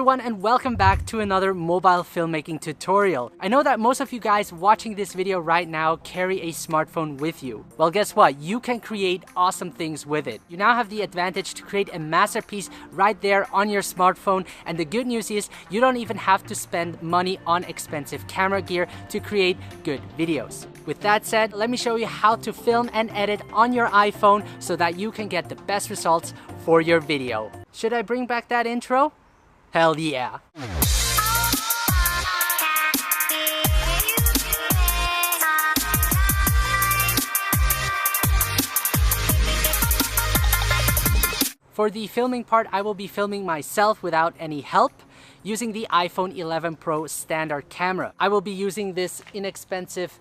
everyone, and welcome back to another mobile filmmaking tutorial. I know that most of you guys watching this video right now carry a smartphone with you. Well, guess what? You can create awesome things with it. You now have the advantage to create a masterpiece right there on your smartphone, and the good news is you don't even have to spend money on expensive camera gear to create good videos. With that said, let me show you how to film and edit on your iPhone so that you can get the best results for your video. Should I bring back that intro? Hell yeah! For the filming part, I will be filming myself without any help, using the iPhone 11 Pro standard camera. I will be using this inexpensive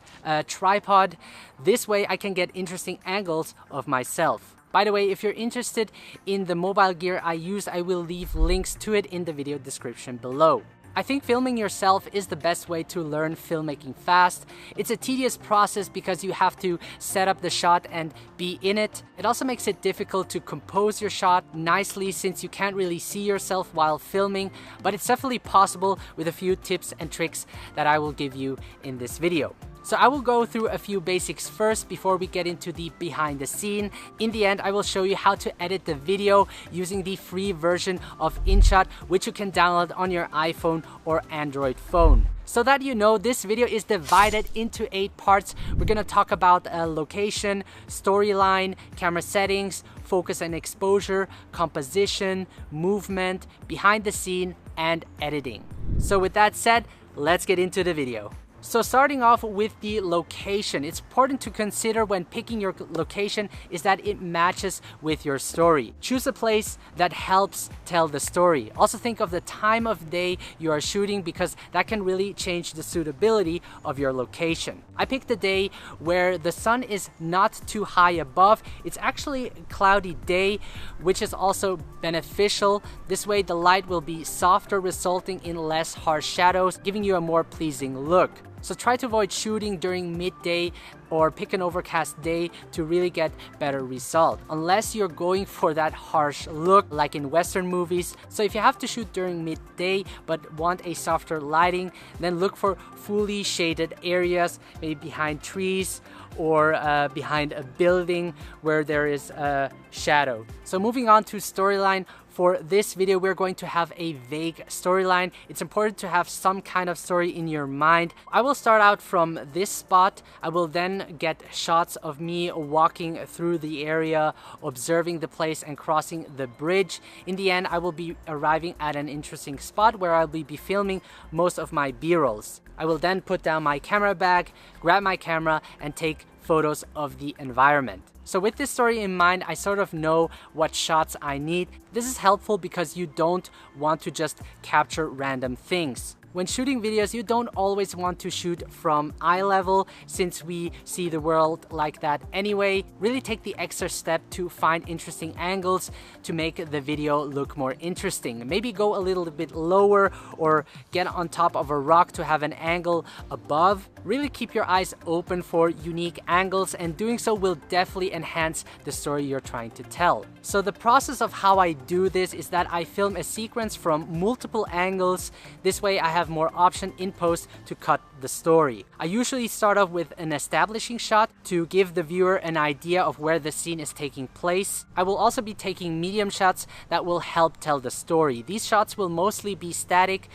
tripod. This way I can get interesting angles of myself. By the way, if you're interested in the mobile gear I use, I will leave links to it in the video description below. I think filming yourself is the best way to learn filmmaking fast. It's a tedious process because you have to set up the shot and be in it. It also makes it difficult to compose your shot nicely since you can't really see yourself while filming, but it's definitely possible with a few tips and tricks that I will give you in this video. So I will go through a few basics first before we get into the behind the scene. In the end, I will show you how to edit the video using the free version of InShot, which you can download on your iPhone or Android phone. So that you know, this video is divided into 8 parts. We're gonna talk about location, storyline, camera settings, focus and exposure, composition, movement, behind the scene, and editing. So with that said, let's get into the video. So starting off with the location, it's important to consider when picking your location is that it matches with your story. Choose a place that helps tell the story. Also think of the time of day you are shooting because that can really change the suitability of your location. I picked a day where the sun is not too high above. It's actually a cloudy day, which is also beneficial. This way the light will be softer, resulting in less harsh shadows, giving you a more pleasing look. So try to avoid shooting during midday or pick an overcast day to really get better result, unless you're going for that harsh look like in Western movies. So if you have to shoot during midday but want a softer lighting, then look for fully shaded areas, maybe behind trees or behind a building where there is a shadow. So moving on to storyline. For this video, we're going to have a vague storyline. It's important to have some kind of story in your mind. I will start out from this spot. I will then get shots of me walking through the area, observing the place and crossing the bridge. In the end, I will be arriving at an interesting spot where I'll be filming most of my B-rolls. I will then put down my camera bag, grab my camera, and take photos of the environment. So with this story in mind, I sort of know what shots I need. This is helpful because you don't want to just capture random things. When shooting videos, you don't always want to shoot from eye level since we see the world like that anyway. Really take the extra step to find interesting angles to make the video look more interesting. Maybe go a little bit lower or get on top of a rock to have an angle above. Really keep your eyes open for unique angles, and doing so will definitely enhance the story you're trying to tell. So the process of how I do this is that I film a sequence from multiple angles. This way I have more option in post to cut the story. I usually start off with an establishing shot to give the viewer an idea of where the scene is taking place. I will also be taking medium shots that will help tell the story. These shots will mostly be static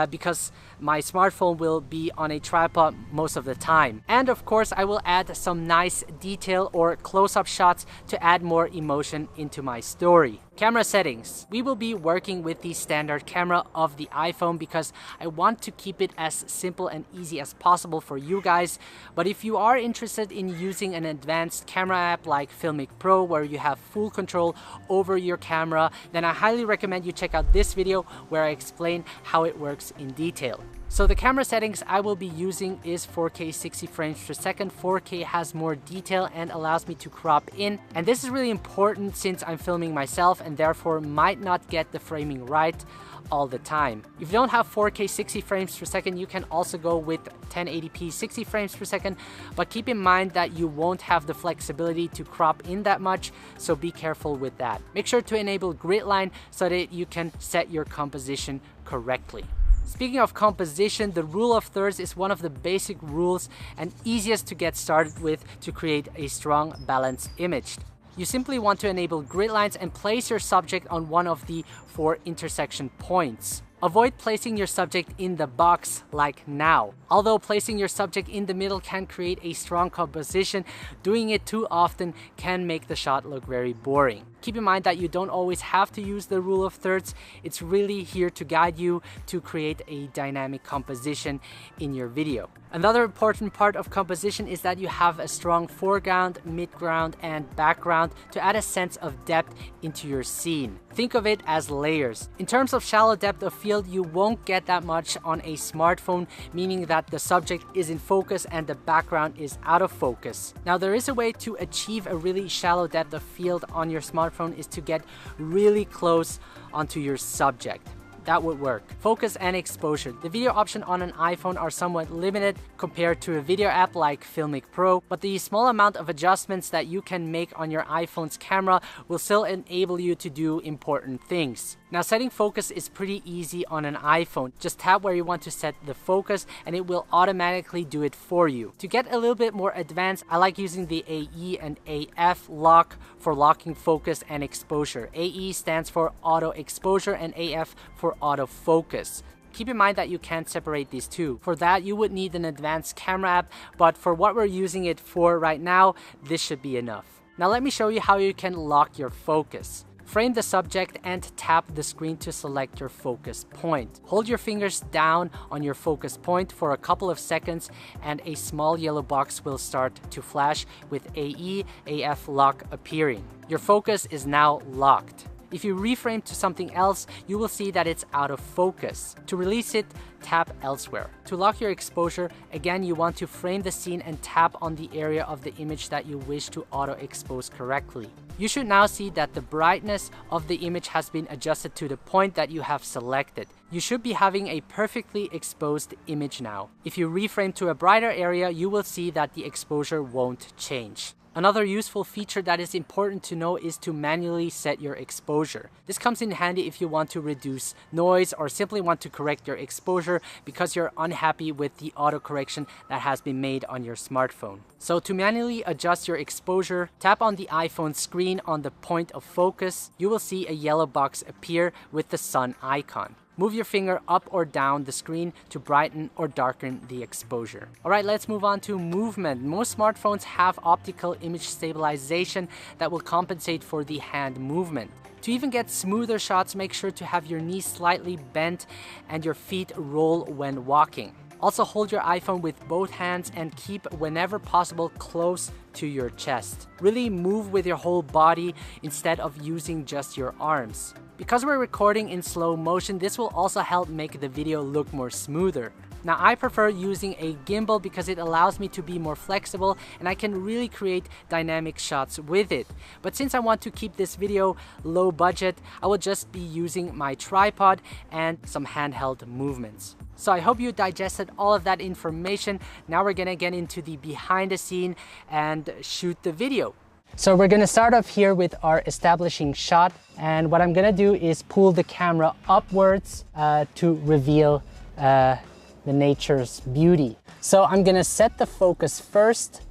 because my smartphone will be on a tripod most of the time. And of course, I will add some nice detail or close-up shots to add more emotion into my story. Camera settings. We will be working with the standard camera of the iPhone because I want to keep it as simple and easy as possible for you guys. But if you are interested in using an advanced camera app like Filmic Pro where you have full control over your camera, then I highly recommend you check out this video where I explain how it works in detail. So the camera settings I will be using is 4K 60 frames per second. 4K has more detail and allows me to crop in. And this is really important since I'm filming myself and therefore might not get the framing right. all the time. If you don't have 4K 60 frames per second, you can also go with 1080p 60 frames per second, but keep in mind that you won't have the flexibility to crop in that much, so be careful with that. Make sure to enable grid line so that you can set your composition correctly. Speaking of composition, the rule of thirds is one of the basic rules and easiest to get started with to create a strong balanced image. You simply want to enable grid lines and place your subject on one of the 4 intersection points. Avoid placing your subject in the box like now. Although placing your subject in the middle can create a strong composition, doing it too often can make the shot look very boring. Keep in mind that you don't always have to use the rule of thirds. It's really here to guide you to create a dynamic composition in your video. Another important part of composition is that you have a strong foreground, midground, and background to add a sense of depth into your scene. Think of it as layers. In terms of shallow depth of field, you won't get that much on a smartphone, meaning that the subject is in focus and the background is out of focus. Now, there is a way to achieve a really shallow depth of field on your smartphone, is to get really close onto your subject. That would work. Focus and exposure. The video options on an iPhone are somewhat limited compared to a video app like Filmic Pro, but the small amount of adjustments that you can make on your iPhone's camera will still enable you to do important things. Now, setting focus is pretty easy on an iPhone. Just tap where you want to set the focus and it will automatically do it for you. To get a little bit more advanced, I like using the AE and AF lock for locking focus and exposure. AE stands for auto exposure and AF for autofocus. Keep in mind that you can't separate these two. For that, you would need an advanced camera app, but for what we're using it for right now, this should be enough. Now let me show you how you can lock your focus. Frame the subject and tap the screen to select your focus point. Hold your fingers down on your focus point for a couple of seconds and a small yellow box will start to flash with AE, AF lock appearing. Your focus is now locked. If you reframe to something else, you will see that it's out of focus. To release it, tap elsewhere. To lock your exposure, again, you want to frame the scene and tap on the area of the image that you wish to auto-expose correctly. You should now see that the brightness of the image has been adjusted to the point that you have selected. You should be having a perfectly exposed image now. If you reframe to a brighter area, you will see that the exposure won't change. Another useful feature that is important to know is to manually set your exposure. This comes in handy if you want to reduce noise or simply want to correct your exposure because you're unhappy with the auto correction that has been made on your smartphone. So to manually adjust your exposure, tap on the iPhone screen on the point of focus. You will see a yellow box appear with the sun icon. Move your finger up or down the screen to brighten or darken the exposure. Alright, let's move on to movement. Most smartphones have optical image stabilization that will compensate for the hand movement. To even get smoother shots, make sure to have your knees slightly bent and your feet roll when walking. Also, hold your iPhone with both hands and keep, whenever possible, close to your chest. Really move with your whole body instead of using just your arms. Because we're recording in slow motion, this will also help make the video look more smoother. Now, I prefer using a gimbal because it allows me to be more flexible and I can really create dynamic shots with it. But since I want to keep this video low budget, I will just be using my tripod and some handheld movements. So I hope you digested all of that information. Now we're gonna get into the behind the scene and shoot the video. So we're gonna start off here with our establishing shot. And what I'm gonna do is pull the camera upwards to reveal the nature's beauty. So I'm gonna set the focus first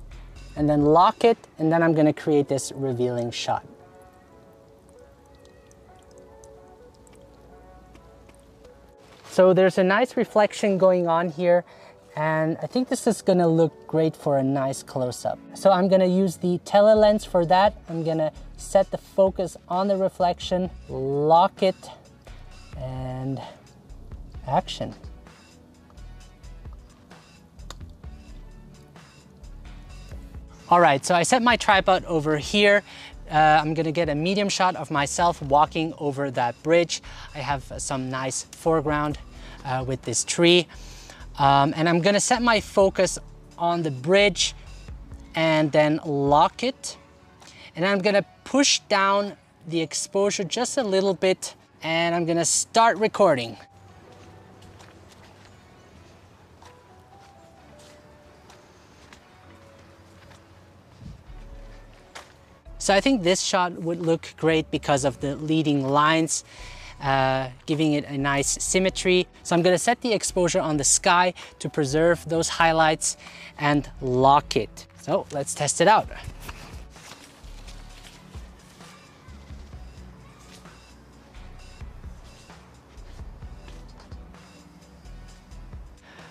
and then lock it, and then I'm gonna create this revealing shot. So there's a nice reflection going on here, and I think this is gonna look great for a nice close-up. So I'm gonna use the telelens for that. I'm gonna set the focus on the reflection, lock it, and action. All right, so I set my tripod over here. I'm gonna get a medium shot of myself walking over that bridge. I have some nice foreground with this tree. And I'm gonna set my focus on the bridge and then lock it. And I'm gonna push down the exposure just a little bit and I'm gonna start recording. So I think this shot would look great because of the leading lines, giving it a nice symmetry. So I'm gonna set the exposure on the sky to preserve those highlights and lock it. So let's test it out.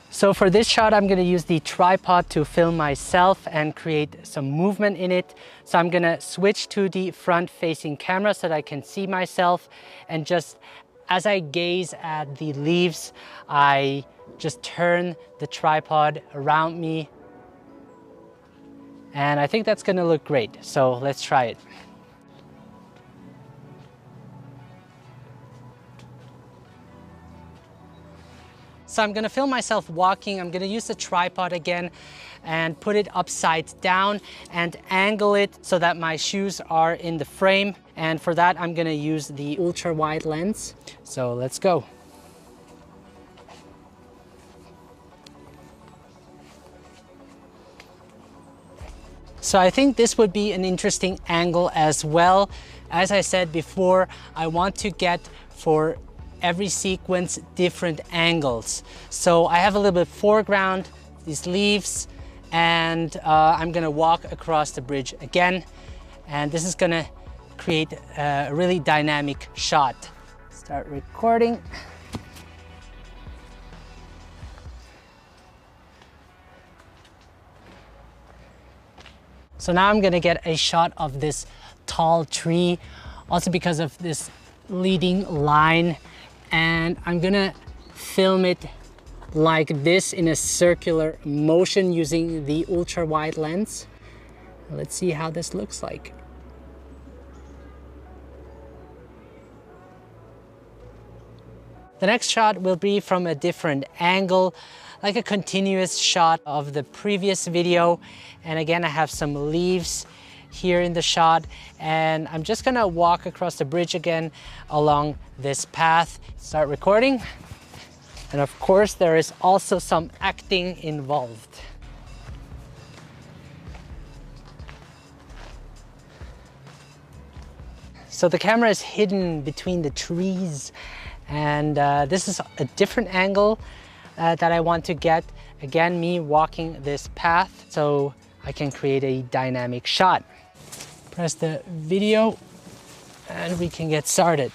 So for this shot, I'm gonna use the tripod to film myself and create some movement in it. So I'm gonna switch to the front-facing camera so that I can see myself, and just as I gaze at the leaves, I just turn the tripod around me. And I think that's gonna look great. So let's try it. So I'm gonna film myself walking. I'm gonna use the tripod again and put it upside down and angle it so that my shoes are in the frame. And for that, I'm gonna use the ultra wide lens. So let's go. So I think this would be an interesting angle as well. As I said before, I want to get for every sequence different angles. So I have a little bit foreground, these leaves, and I'm gonna walk across the bridge again. And this is gonna create a really dynamic shot. Start recording. So now I'm gonna get a shot of this tall tree, also because of this leading line. And I'm gonna film it like this in a circular motion using the ultra wide lens. Let's see how this looks like. The next shot will be from a different angle, like a continuous shot of the previous video. And again, I have some leaves here in the shot, and I'm just gonna walk across the bridge again along this path. Start recording. And of course, there is also some acting involved. So the camera is hidden between the trees, and this is a different angle that I want to get. Again, me walking this path so I can create a dynamic shot. Press the video and we can get started.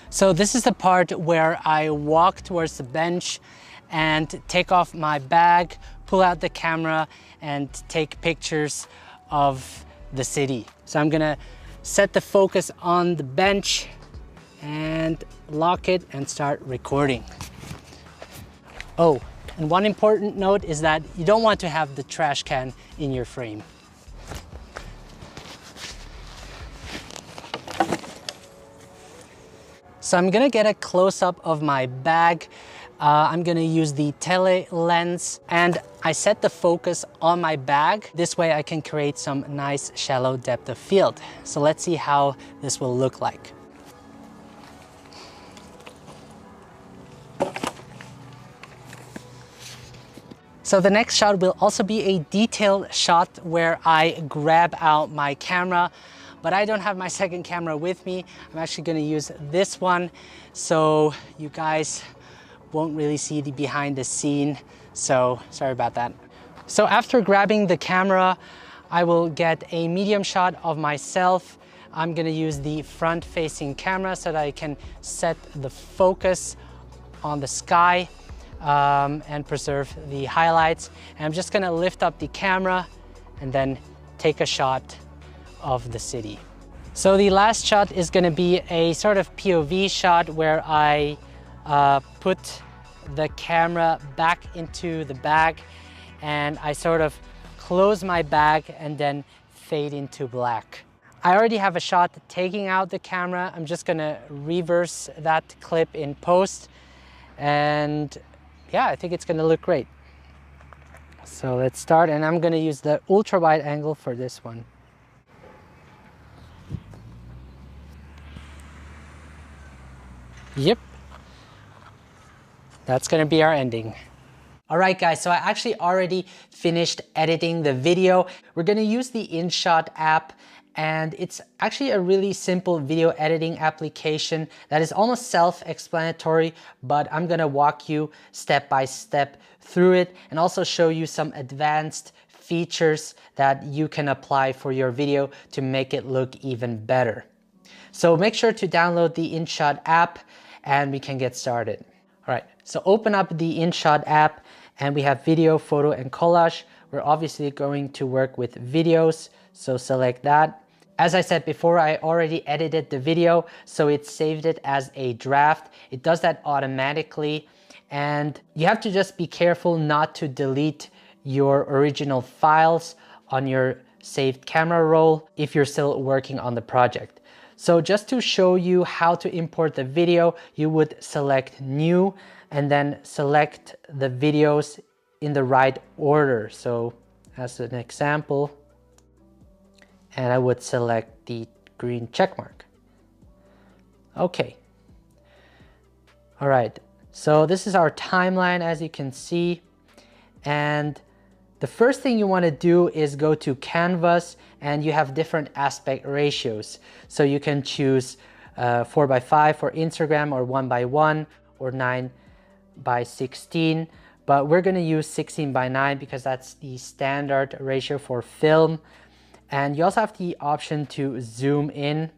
So this is the part where I walk towards the bench and take off my bag, pull out the camera and take pictures of the city. So I'm gonna set the focus on the bench and lock it and start recording. Oh, and one important note is that you don't want to have the trash can in your frame. So I'm gonna get a close-up of my bag. I'm gonna use the tele lens, and I set the focus on my bag. This way I can create some nice shallow depth of field. So let's see how this will look like. So the next shot will also be a detailed shot where I grab out my camera, but I don't have my second camera with me. I'm actually gonna use this one, so you guys won't really see the behind the scene, so sorry about that. So after grabbing the camera, I will get a medium shot of myself. I'm gonna use the front-facing camera so that I can set the focus on the sky and preserve the highlights. And I'm just gonna lift up the camera and then take a shot of the city. So the last shot is gonna be a sort of POV shot where I put the camera back into the bag and I sort of close my bag and then fade into black. I already have a shot taking out the camera. I'm just gonna reverse that clip in post, and yeah, I think it's gonna look great. So let's start, and I'm gonna use the ultra wide angle for this one. Yep, that's gonna be our ending. Alright guys, so I actually already finished editing the video. We're gonna use the InShot app, and it's actually a really simple video editing application that is almost self-explanatory, but I'm gonna walk you step by step through it and also show you some advanced features that you can apply for your video to make it look even better. So make sure to download the InShot app and we can get started. All right, so open up the InShot app and we have video, photo, and collage. We're obviously going to work with videos, so select that. As I said before, I already edited the video, so it saved it as a draft. It does that automatically, and you have to just be careful not to delete your original files on your saved camera roll if you're still working on the project. So just to show you how to import the video, you would select new and then select the videos in the right order. So as an example, and I would select the green check mark. Okay. All right, so this is our timeline, as you can see. And the first thing you want to do is go to Canvas, and you have different aspect ratios. So you can choose 4:5 for Instagram, or 1:1, or 9:16. But we're going to use 16:9 because that's the standard ratio for film. And you also have the option to zoom in,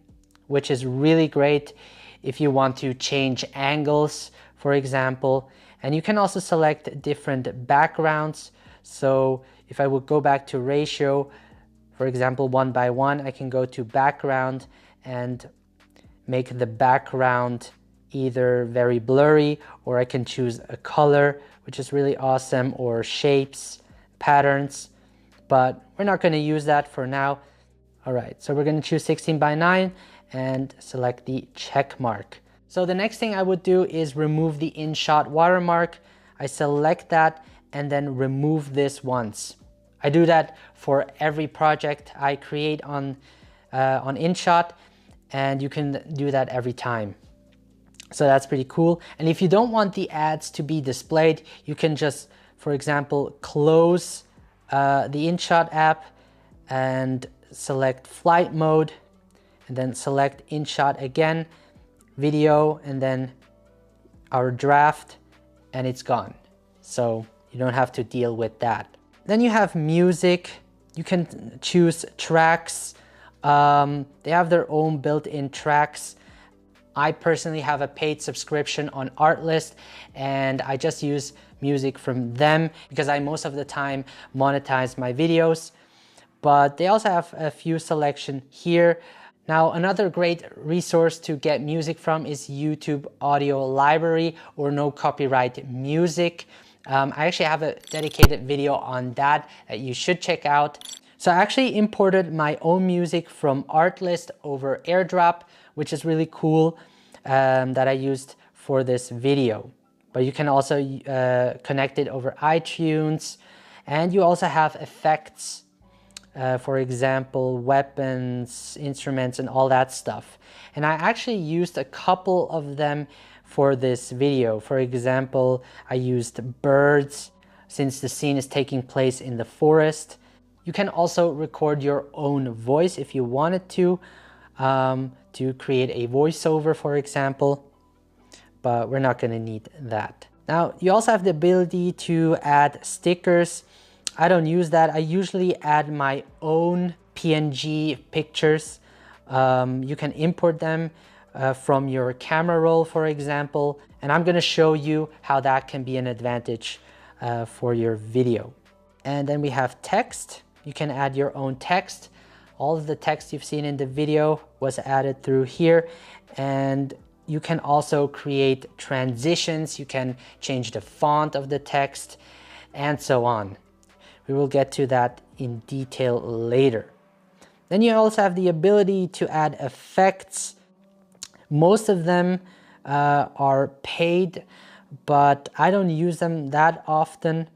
which is really great if you want to change angles, for example. And you can also select different backgrounds. So if I would go back to ratio, for example, 1:1, I can go to background and make the background either very blurry, or I can choose a color, which is really awesome, or shapes, patterns, but we're not going to use that for now. All right, so we're going to choose 16:9 and select the check mark. So the next thing I would do is remove the InShot watermark. I select that and then remove this once. I do that for every project I create on InShot, and you can do that every time. So that's pretty cool. And if you don't want the ads to be displayed, you can just, for example, close the InShot app and select flight mode, and then select InShot again, video, and then our draft, and it's gone. So you don't have to deal with that. Then you have music. You can choose tracks. They have their own built-in tracks. I personally have a paid subscription on Artlist, and I just use music from them because I most of the time monetize my videos. But they also have a few selection here. Now, another great resource to get music from is YouTube Audio Library, or No Copyright Music. I actually have a dedicated video on that you should check out. So I actually imported my own music from Artlist over AirDrop, which is really cool, that I used for this video. But you can also connect it over iTunes, and you also have effects, for example, weapons, instruments, and all that stuff. And I actually used a couple of them for this video. For example, I used birds, since the scene is taking place in the forest. You can also record your own voice if you wanted to create a voiceover, for example, but we're not going to need that. Now, you also have the ability to add stickers. I don't use that. I usually add my own PNG pictures. You can import them from your camera roll, for example, and I'm going to show you how that can be an advantage for your video. And then we have text. You can add your own text. All of the text you've seen in the video was added through here, and you can also create transitions. You can change the font of the text and so on. We will get to that in detail later. Then you also have the ability to add effects. Most of them are paid, but I don't use them that often.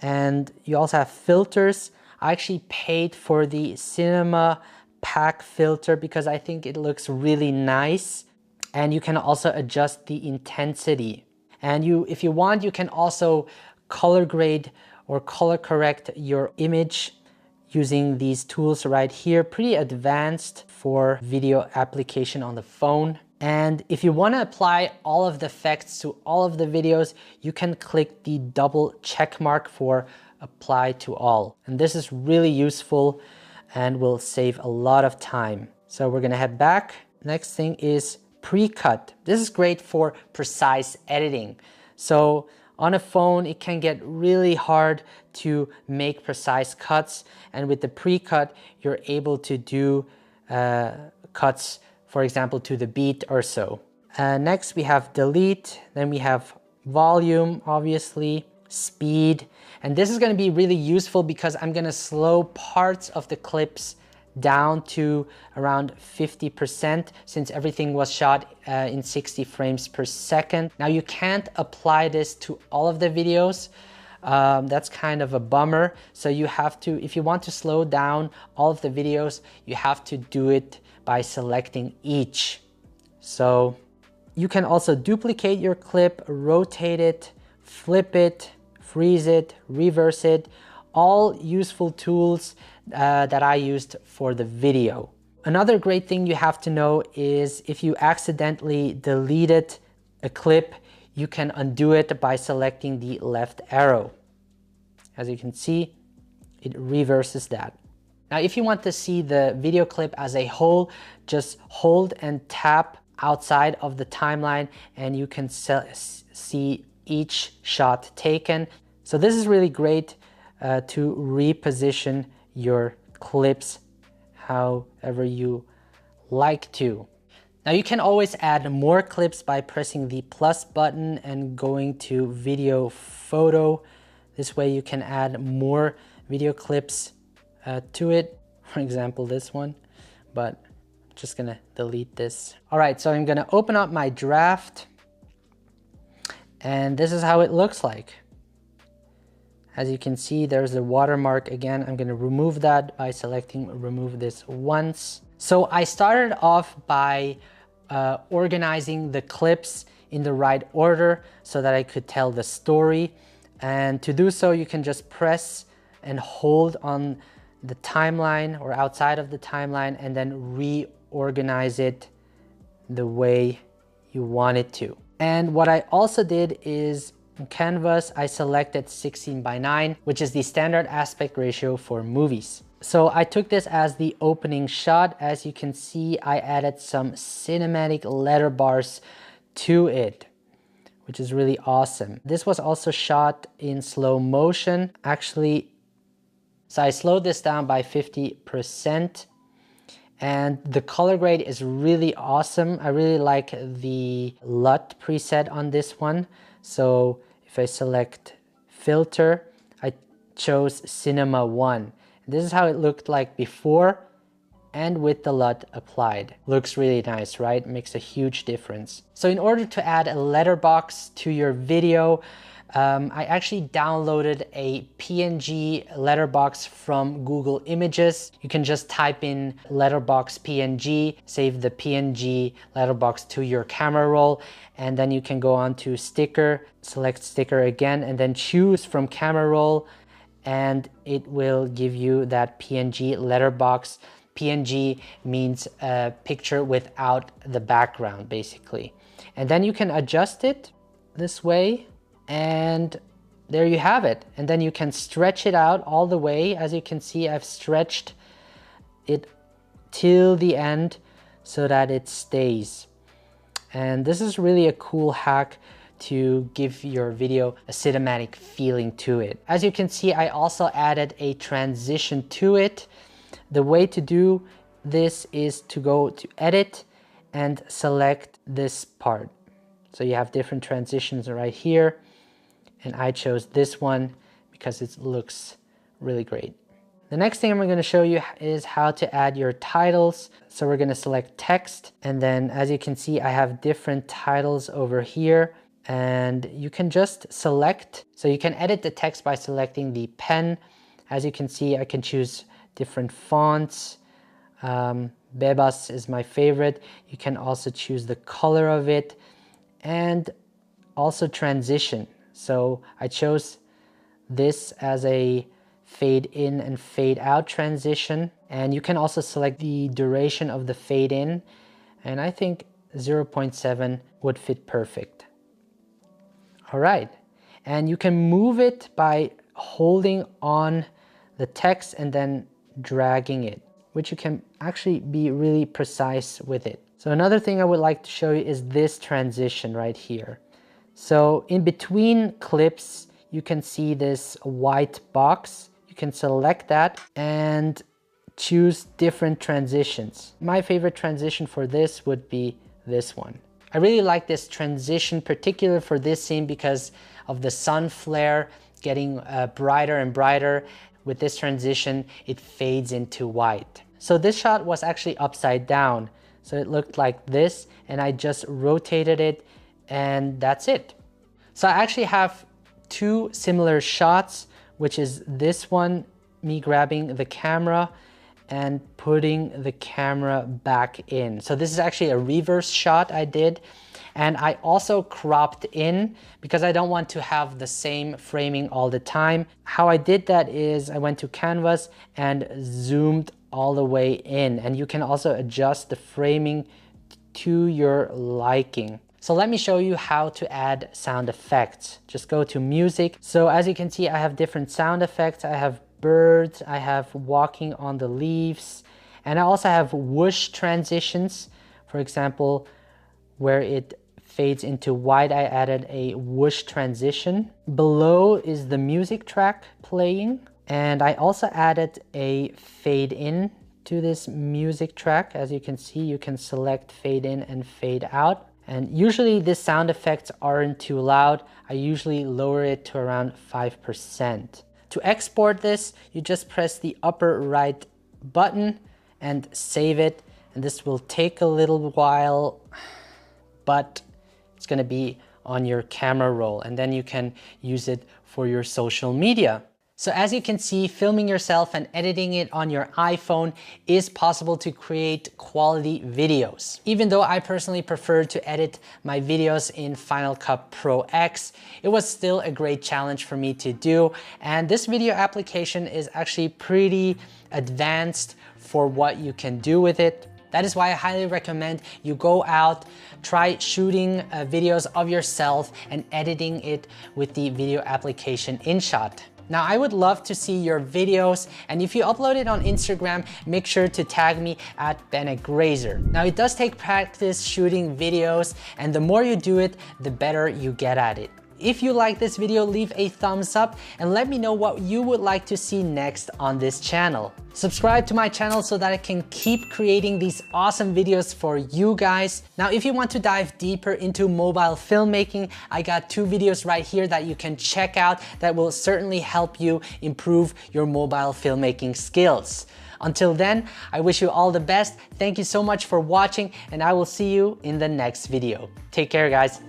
And you also have filters. I actually paid for the cinema pack filter because I think it looks really nice. And you can also adjust the intensity. And if you want, you can also color grade or color correct your image using these tools right here. Pretty advanced for video application on the phone. And if you want to apply all of the effects to all of the videos, you can click the double check mark for apply to all. And this is really useful and will save a lot of time. So we're gonna head back. Next thing is pre-cut. This is great for precise editing. So on a phone, it can get really hard to make precise cuts. And with the pre-cut, you're able to do cuts, for example, to the beat or so. Next, we have delete. Then we have volume, obviously, speed. And this is going to be really useful because I'm going to slow parts of the clips down to around 50% since everything was shot in 60 frames per second. Now you can't apply this to all of the videos. That's kind of a bummer. So you have to, if you want to slow down all of the videos, you have to do it by selecting each. So you can also duplicate your clip, rotate it, flip it, freeze it, reverse it, all useful tools that I used for the video. Another great thing you have to know is if you accidentally deleted a clip, you can undo it by selecting the left arrow. As you can see, it reverses that. Now, if you want to see the video clip as a whole, just hold and tap outside of the timeline and you can see each shot taken. So this is really great to reposition your clips however you like to. Now you can always add more clips by pressing the plus button and going to video photo. This way you can add more video clips to it. For example, this one, but I'm just gonna delete this. All right, so I'm gonna open up my draft and this is how it looks like. As you can see, there's a watermark again. I'm gonna remove that by selecting remove this once. So I started off by organizing the clips in the right order so that I could tell the story. And to do so, you can just press and hold on the timeline or outside of the timeline and then reorganize it the way you want it to. And what I also did is in Canvas, I selected 16:9, which is the standard aspect ratio for movies. So I took this as the opening shot. As you can see, I added some cinematic letter bars to it, which is really awesome. This was also shot in slow motion, actually. So I slowed this down by 50%. And the color grade is really awesome. I really like the LUT preset on this one. So if I select filter, I chose Cinema 1. This is how it looked like before and with the LUT applied. Looks really nice, right? Makes a huge difference. So in order to add a letterbox to your video, I actually downloaded a PNG letterbox from Google Images. You can just type in letterbox PNG, save the PNG letterbox to your camera roll, and then you can go on to sticker, select sticker again, and then choose from camera roll, and it will give you that PNG letterbox. PNG means a picture without the background, basically. And then you can adjust it this way. And there you have it. And then you can stretch it out all the way. As you can see, I've stretched it till the end so that it stays. And this is really a cool hack to give your video a cinematic feeling to it. As you can see, I also added a transition to it. The way to do this is to go to edit and select this part. So you have different transitions right here. And I chose this one because it looks really great. The next thing I'm going to show you is how to add your titles. So we're going to select text. And then as you can see, I have different titles over here. and you can just select. So you can edit the text by selecting the pen. As you can see, I can choose different fonts. Bebas is my favorite. You can also choose the color of it and also transition. So I chose this as a fade in and fade out transition. And you can also select the duration of the fade in. And I think 0.7 would fit perfect. All right. And you can move it by holding on the text and then dragging it, which you can actually be really precise with it. So another thing I would like to show you is this transition right here. So in between clips, you can see this white box. You can select that and choose different transitions. My favorite transition for this would be this one. I really like this transition, particularly for this scene because of the sun flare getting brighter and brighter. With this transition, it fades into white. So this shot was actually upside down. So it looked like this, and I just rotated it, and that's it. So I actually have two similar shots, which is this one, me grabbing the camera and putting the camera back in. So this is actually a reverse shot I did. And I also cropped in because I don't want to have the same framing all the time. How I did that is I went to canvas and zoomed all the way in. And you can also adjust the framing to your liking. So let me show you how to add sound effects. Just go to music. So as you can see, I have different sound effects. I have birds, I have walking on the leaves, and I also have whoosh transitions. For example, where it fades into white, I added a whoosh transition. Below is the music track playing, and I also added a fade in to this music track. As you can see, you can select fade in and fade out. And usually these sound effects aren't too loud. I usually lower it to around 5%. To export this, you just press the upper right button and save it. And this will take a little while, but it's gonna be on your camera roll, and then you can use it for your social media. So as you can see, filming yourself and editing it on your iPhone is possible to create quality videos. Even though I personally prefer to edit my videos in Final Cut Pro X, it was still a great challenge for me to do. And this video application is actually pretty advanced for what you can do with it. That is why I highly recommend you go out, try shooting videos of yourself and editing it with the video application InShot. Now, I would love to see your videos, and if you upload it on Instagram, make sure to tag me at Bennett Grazer. Now, it does take practice shooting videos, and the more you do it, the better you get at it. If you like this video, leave a thumbs up and let me know what you would like to see next on this channel. Subscribe to my channel so that I can keep creating these awesome videos for you guys. Now, if you want to dive deeper into mobile filmmaking, I got two videos right here that you can check out that will certainly help you improve your mobile filmmaking skills. Until then, I wish you all the best. Thank you so much for watching, and I will see you in the next video. Take care, guys.